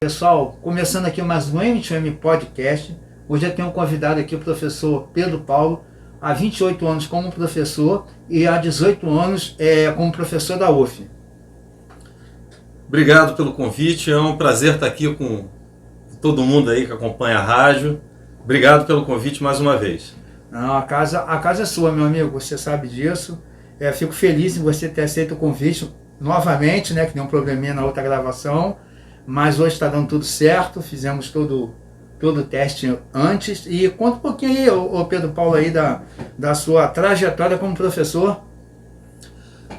Pessoal, começando aqui mais um MTM Podcast. Hoje eu tenho um convidado aqui, o professor Pedro Paulo, há 28 anos como professor e há 18 anos como professor da UF. Obrigado pelo convite, é um prazer estar aqui com todo mundo aí que acompanha a rádio. Obrigado pelo convite mais uma vez. Não, a casa é sua, meu amigo, você sabe disso. Fico feliz em você ter aceito o convite novamente, né, que deu um probleminha na outra gravação. Mas hoje está dando tudo certo, fizemos todo o teste antes. E conta um pouquinho aí, ô Pedro Paulo, aí da sua trajetória como professor.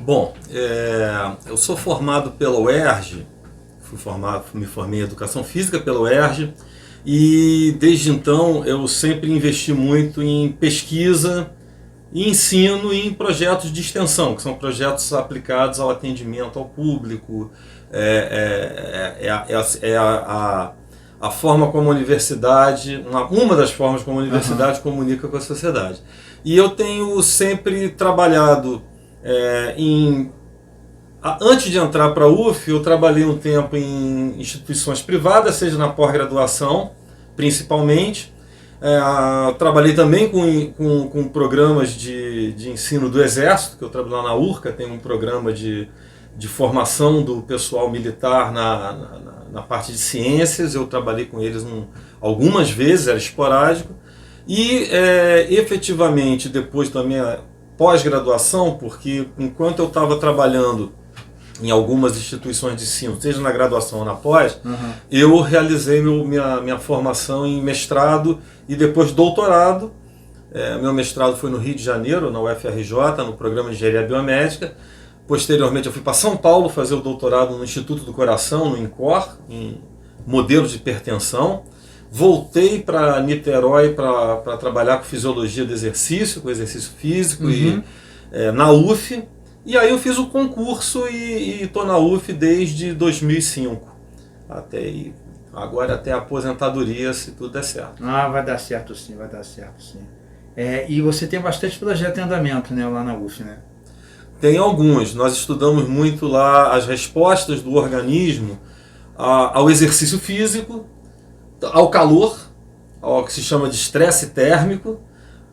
Bom, eu sou formado pela UERJ, me formei em Educação Física pela UERJ, e desde então eu sempre investi muito em pesquisa e ensino e em projetos de extensão, que são projetos aplicados ao atendimento ao público. A forma como a universidade, uma das formas como a universidade comunica com a sociedade. E eu tenho sempre trabalhado antes de entrar para a UF, eu trabalhei um tempo em instituições privadas, seja na pós-graduação, principalmente. Trabalhei também com programas de ensino do Exército, que eu trabalho lá na URCA, tem um programa de formação do pessoal militar na parte de ciências. Eu trabalhei com eles algumas vezes, era esporádico. E efetivamente, depois da minha pós-graduação, porque enquanto eu estava trabalhando em algumas instituições de ensino, seja na graduação ou na pós, eu realizei minha formação em mestrado e depois doutorado. Meu mestrado foi no Rio de Janeiro, na UFRJ, no programa de Engenharia Biomédica. Posteriormente eu fui para São Paulo fazer o doutorado no Instituto do Coração, no INCOR, em modelos de hipertensão. Voltei para Niterói para trabalhar com fisiologia do exercício, com exercício físico, na UF. E aí eu fiz o concurso e estou na UF desde 2005. Agora até a aposentadoria, se tudo der certo. Vai dar certo sim, vai dar certo sim. E você tem bastante projeto em andamento, né, lá na UF, né? Tem alguns. Nós estudamos muito lá as respostas do organismo ao exercício físico, ao calor, ao que se chama de estresse térmico,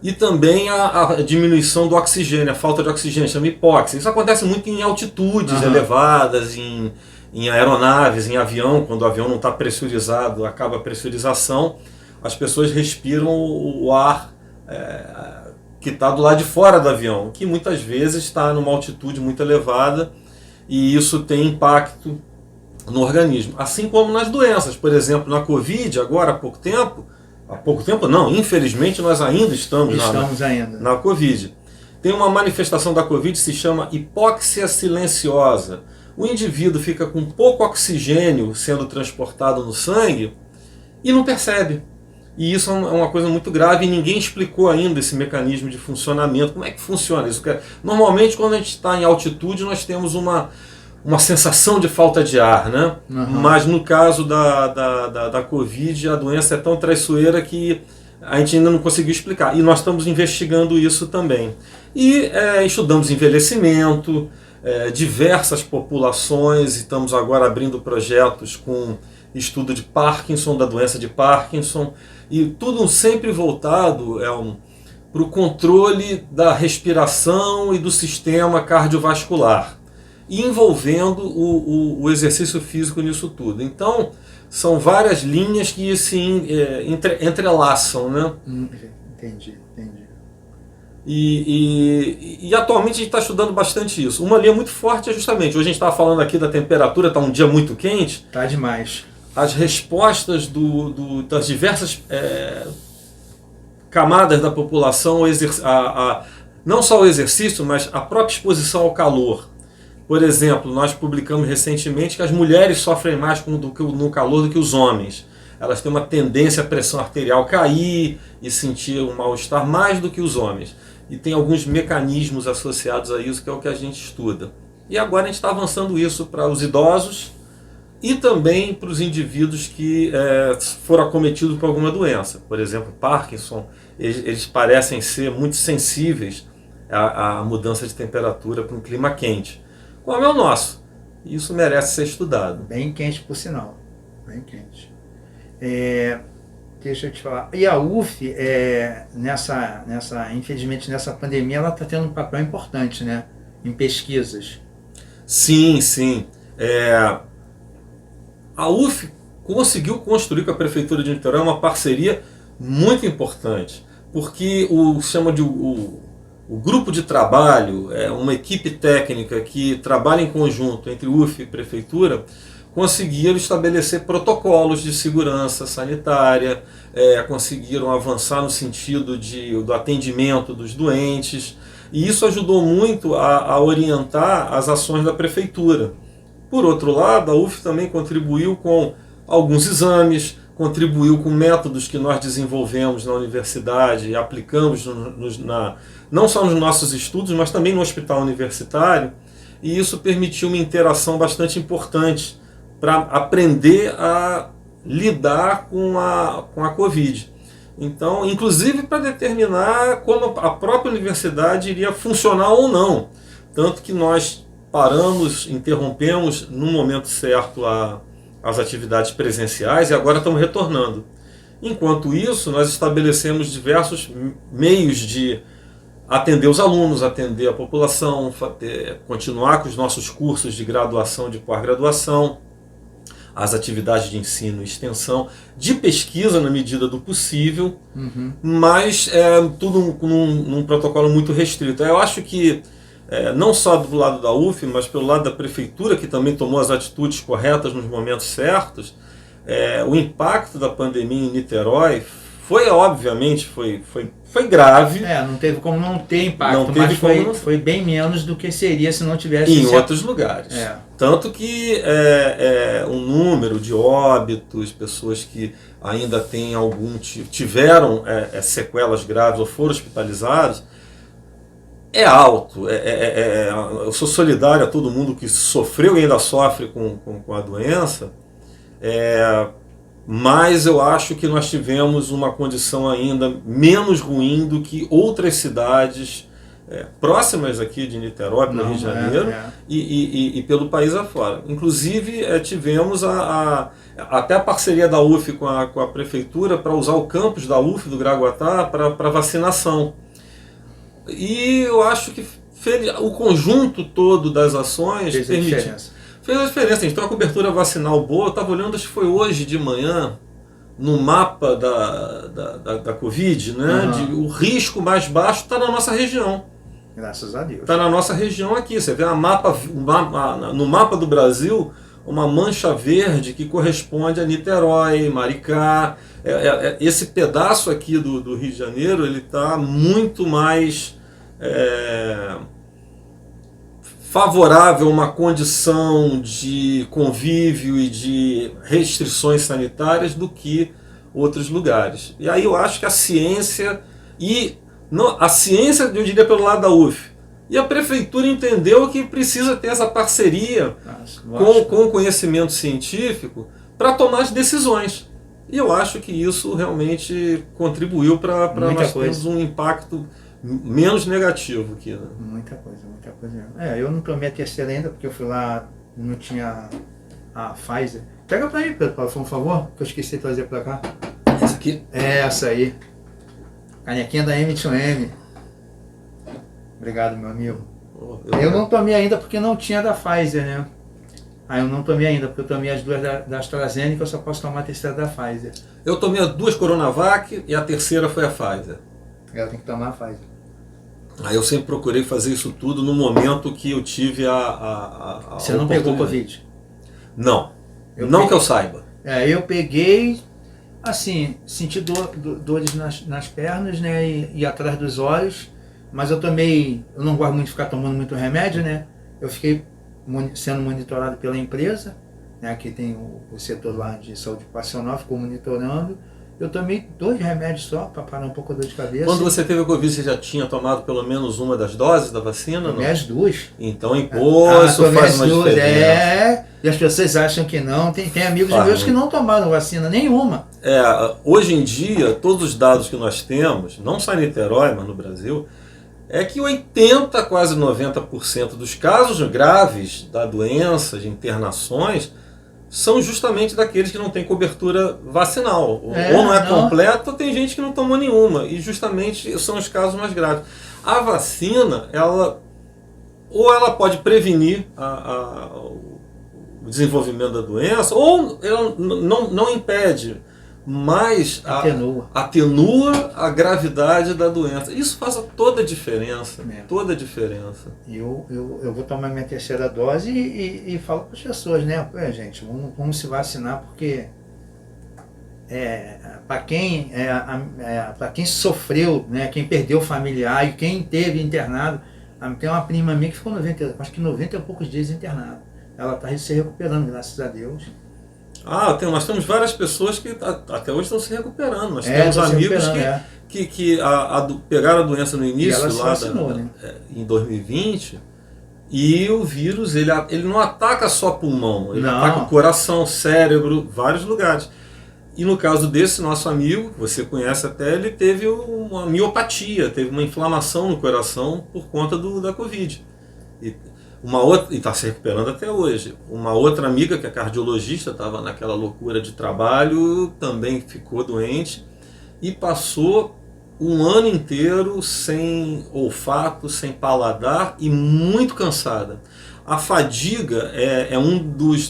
e também a diminuição do oxigênio, a falta de oxigênio, chama hipóxia. Isso acontece muito em altitudes elevadas, em aeronaves, em avião, quando o avião não está pressurizado, acaba a pressurização, as pessoas respiram o ar que está do lado de fora do avião, que muitas vezes está numa altitude muito elevada, e isso tem impacto no organismo. Assim como nas doenças, por exemplo, na Covid, agora há pouco tempo não, infelizmente nós ainda estamos na Covid. Tem uma manifestação da Covid que se chama hipóxia silenciosa. O indivíduo fica com pouco oxigênio sendo transportado no sangue e não percebe. E isso é uma coisa muito grave e ninguém explicou ainda esse mecanismo de funcionamento. Como é que funciona isso? Normalmente, quando a gente está em altitude, nós temos uma sensação de falta de ar, né? Mas no caso da Covid, a doença é tão traiçoeira que a gente ainda não conseguiu explicar. E nós estamos investigando isso também. E estudamos envelhecimento, diversas populações, e estamos agora abrindo projetos com estudo de Parkinson, da doença de Parkinson, e tudo sempre voltado para o controle da respiração e do sistema cardiovascular, e envolvendo o exercício físico nisso tudo. Então, são várias linhas que se entrelaçam, né? Entendi. E atualmente a gente está estudando bastante isso. Uma linha muito forte é justamente, hoje a gente estava falando aqui da temperatura, está um dia muito quente. Está demais. As respostas das diversas camadas da população, não só ao exercício, mas a própria exposição ao calor. Por exemplo, nós publicamos recentemente que as mulheres sofrem mais no calor do que os homens. Elas têm uma tendência à pressão arterial cair e sentir um mal-estar mais do que os homens. E tem alguns mecanismos associados a isso, que é o que a gente estuda. E agora a gente está avançando isso para os idosos e também para os indivíduos que foram acometidos por alguma doença. Por exemplo, Parkinson, eles parecem ser muito sensíveis à mudança de temperatura para um clima quente, como é o nosso. Isso merece ser estudado. Bem quente, por sinal. bem quente. Deixa eu te falar. E a UF, infelizmente nessa pandemia, ela está tendo um papel importante, né? Em pesquisas. Sim, sim. A UF conseguiu construir com a Prefeitura de Niterói uma parceria muito importante, porque o grupo de trabalho, uma equipe técnica que trabalha em conjunto entre UF e Prefeitura, conseguiram estabelecer protocolos de segurança sanitária, conseguiram avançar no sentido do atendimento dos doentes, e isso ajudou muito a orientar as ações da Prefeitura. Por outro lado, a UF também contribuiu com alguns exames, contribuiu com métodos que nós desenvolvemos na universidade e aplicamos não só nos nossos estudos, mas também no hospital universitário, e isso permitiu uma interação bastante importante para aprender a lidar com a Covid. Então, inclusive para determinar como a própria universidade iria funcionar ou não. Tanto que nós interrompemos no momento certo as atividades presenciais e agora estamos retornando. Enquanto isso, nós estabelecemos diversos meios de atender os alunos, atender a população, continuar com os nossos cursos de graduação e de pós-graduação, as atividades de ensino e extensão, de pesquisa na medida do possível, mas tudo num protocolo muito restrito. Eu acho que, não só do lado da UF, mas pelo lado da Prefeitura, que também tomou as atitudes corretas nos momentos certos, o impacto da pandemia em Niterói obviamente foi grave. Não teve como não ter impacto, mas foi bem menos do que seria se não tivesse... Em outros lugares. Tanto que o número de óbitos, pessoas que ainda tiveram sequelas graves ou foram hospitalizados, é alto. Eu sou solidário a todo mundo que sofreu e ainda sofre com a doença, mas eu acho que nós tivemos uma condição ainda menos ruim do que outras cidades próximas aqui de Niterói, pelo Rio de Janeiro, e pelo país afora. Inclusive, tivemos até a parceria da UF com a Prefeitura para usar o campus da UF do Gragoatá para vacinação. E eu acho que o conjunto todo das ações fez a diferença. Fez a diferença. A gente tem uma cobertura vacinal boa. Eu estava olhando, acho que foi hoje de manhã, no mapa da Covid, né? O risco mais baixo está na nossa região. Graças a Deus. Está na nossa região aqui. Você vê no mapa do Brasil uma mancha verde que corresponde a Niterói, Maricá. Esse pedaço aqui do Rio de Janeiro, ele está muito mais favorável a uma condição de convívio e de restrições sanitárias do que outros lugares. E aí eu acho que a ciência, eu diria pelo lado da UF, e a Prefeitura entendeu que precisa ter essa parceria com o conhecimento científico para tomar as decisões. E eu acho que isso realmente contribuiu para nós termos um impacto menos negativo aqui. Né? Muita coisa mesmo. Eu não tomei a terceira ainda, porque eu fui lá, não tinha a Pfizer. Pega pra aí, Pedro, por favor, que eu esqueci de trazer pra cá. Essa aqui? Essa aí. Canequinha da M2M. Obrigado, meu amigo. Eu não tomei ainda porque não tinha da Pfizer, né? Eu não tomei ainda, porque eu tomei as duas da AstraZeneca, eu só posso tomar a terceira da Pfizer. Eu tomei as duas Coronavac e a terceira foi a Pfizer. Ela tem que tomar a Pfizer. Aí eu sempre procurei fazer isso tudo no momento que eu tive a Você não pegou Covid? Não. Que eu saiba. Eu peguei, assim, senti dores nas pernas, né, e atrás dos olhos, mas eu não gosto muito de ficar tomando muito remédio, né, eu fiquei sendo monitorado pela empresa, né, que tem o setor lá de saúde ocupacional, ficou monitorando. Eu tomei 2 remédios só para parar um pouco a dor de cabeça. Quando você teve a Covid, você já tinha tomado pelo menos uma das doses da vacina? Tomei as 2. Então, isso faz uma diferença. E as pessoas acham que não. Tem amigos meus que não tomaram vacina nenhuma. Hoje em dia, todos os dados que nós temos, não só em Niterói, mas no Brasil, é que 80%, quase 90% dos casos graves da doença, de internações, são justamente daqueles que não têm cobertura vacinal. Ou não é não. completa, ou tem gente que não tomou nenhuma. E justamente são os casos mais graves. A vacina, ou ela pode prevenir o desenvolvimento da doença, ou ela não impede, mas atenua a gravidade da doença. Isso faz toda a diferença. Toda a diferença. Eu vou tomar minha terceira dose e falo para as pessoas, né? Gente, vamos se vacinar, porque para quem sofreu, né? Quem perdeu familiar e quem teve internado. Tem uma prima minha que ficou 90 e poucos dias internada. Ela está se recuperando, graças a Deus. Nós temos várias pessoas que até hoje estão se recuperando. Nós temos amigos que pegaram a doença no início, em 2020, e o vírus ele não ataca só pulmão, ele ataca o coração, cérebro, vários lugares. E no caso desse nosso amigo, você conhece até, ele teve uma miopatia, teve uma inflamação no coração por conta da Covid. E está se recuperando até hoje. Uma outra amiga, que é cardiologista, estava naquela loucura de trabalho, também ficou doente e passou um ano inteiro sem olfato, sem paladar e muito cansada. A fadiga é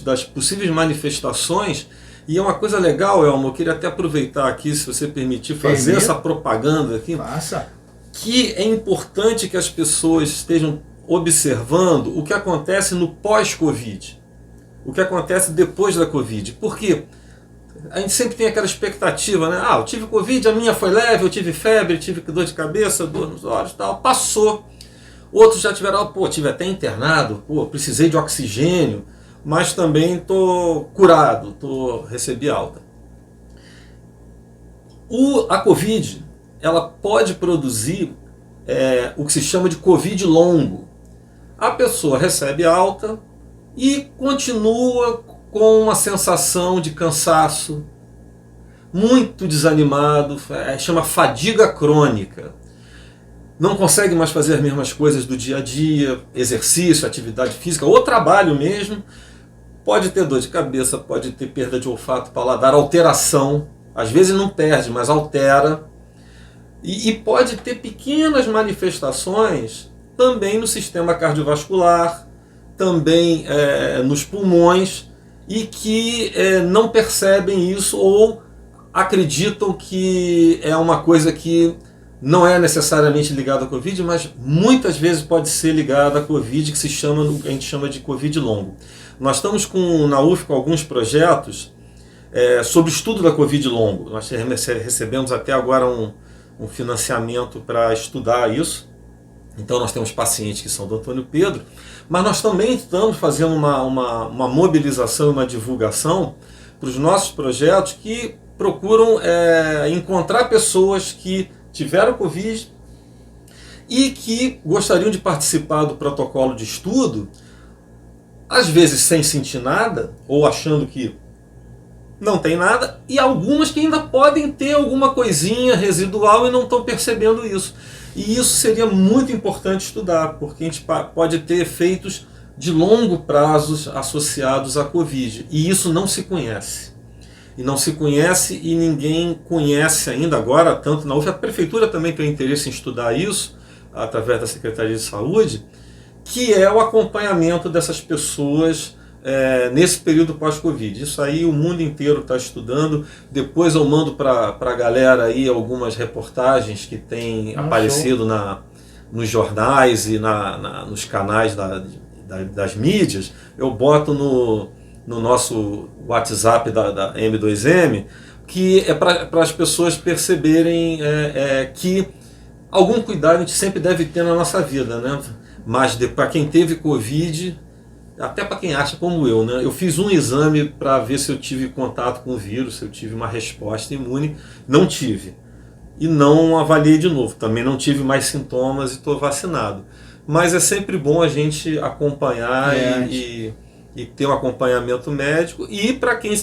das possíveis manifestações. E é uma coisa legal, Elmo, eu queria até aproveitar aqui, se você permitir, fazer essa propaganda aqui. Faça. Que é importante que as pessoas estejam observando o que acontece no pós-Covid. O que acontece depois da Covid. Porque a gente sempre tem aquela expectativa, né? Eu tive Covid, a minha foi leve, eu tive febre, tive dor de cabeça, dor nos olhos e tal. Passou. Outros já tiveram, tive até internado, precisei de oxigênio. Mas também estou curado, recebi alta. A Covid, ela pode produzir o que se chama de Covid longo. A pessoa recebe alta e continua com uma sensação de cansaço, muito desanimado, chama fadiga crônica. Não consegue mais fazer as mesmas coisas do dia a dia, exercício, atividade física ou trabalho mesmo. Pode ter dor de cabeça, pode ter perda de olfato, paladar, alteração. Às vezes não perde, mas altera. E pode ter pequenas manifestações também no sistema cardiovascular, também nos pulmões, e que não percebem isso ou acreditam que é uma coisa que não é necessariamente ligada à Covid, mas muitas vezes pode ser ligada à Covid, que a gente chama de Covid longo. Nós estamos na UF com alguns projetos sobre o estudo da Covid longo. Nós recebemos até agora um financiamento para estudar isso. Então nós temos pacientes que são do Antônio Pedro, mas nós também estamos fazendo uma mobilização, uma divulgação para os nossos projetos que procuram encontrar pessoas que tiveram Covid e que gostariam de participar do protocolo de estudo, às vezes sem sentir nada, ou achando que não tem nada, e algumas que ainda podem ter alguma coisinha residual e não estão percebendo isso. E isso seria muito importante estudar, porque a gente pode ter efeitos de longo prazo associados à Covid, e isso não se conhece. E não se conhece e ninguém conhece ainda agora, tanto na UF, a Prefeitura também tem interesse em estudar isso, através da Secretaria de Saúde, que é o acompanhamento dessas pessoas nesse período pós-Covid. Isso aí o mundo inteiro está estudando. Depois eu mando para a galera aí algumas reportagens que têm aparecido nos jornais e nos canais das mídias. Eu boto no nosso WhatsApp da M2M, que é para as pessoas perceberem que algum cuidado a gente sempre deve ter na nossa vida, né? Mas para quem teve Covid, até para quem acha como eu, né? Eu fiz um exame para ver se eu tive contato com o vírus, se eu tive uma resposta imune. Não tive. E não avaliei de novo. Também não tive mais sintomas e estou vacinado. Mas é sempre bom a gente acompanhar e ter um acompanhamento médico. E para quem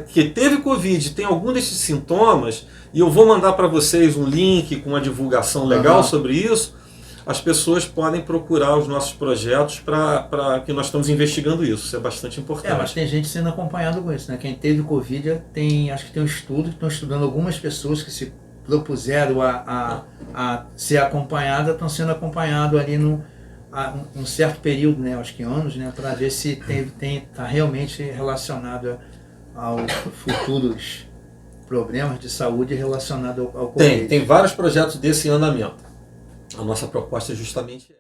que teve Covid, tem algum desses sintomas, e eu vou mandar para vocês um link com uma divulgação legal sobre isso. as pessoas podem procurar os nossos projetos para que nós estamos investigando isso. Isso é bastante importante. Mas tem gente sendo acompanhado com isso, né? Quem teve Covid, acho que tem um estudo, que estão estudando algumas pessoas que se propuseram a ser acompanhadas, estão sendo acompanhados ali um certo período, né? Acho que anos, né? Para ver se está realmente relacionado aos futuros problemas de saúde relacionados ao Covid. Tem vários projetos desse em andamento. A nossa proposta é justamente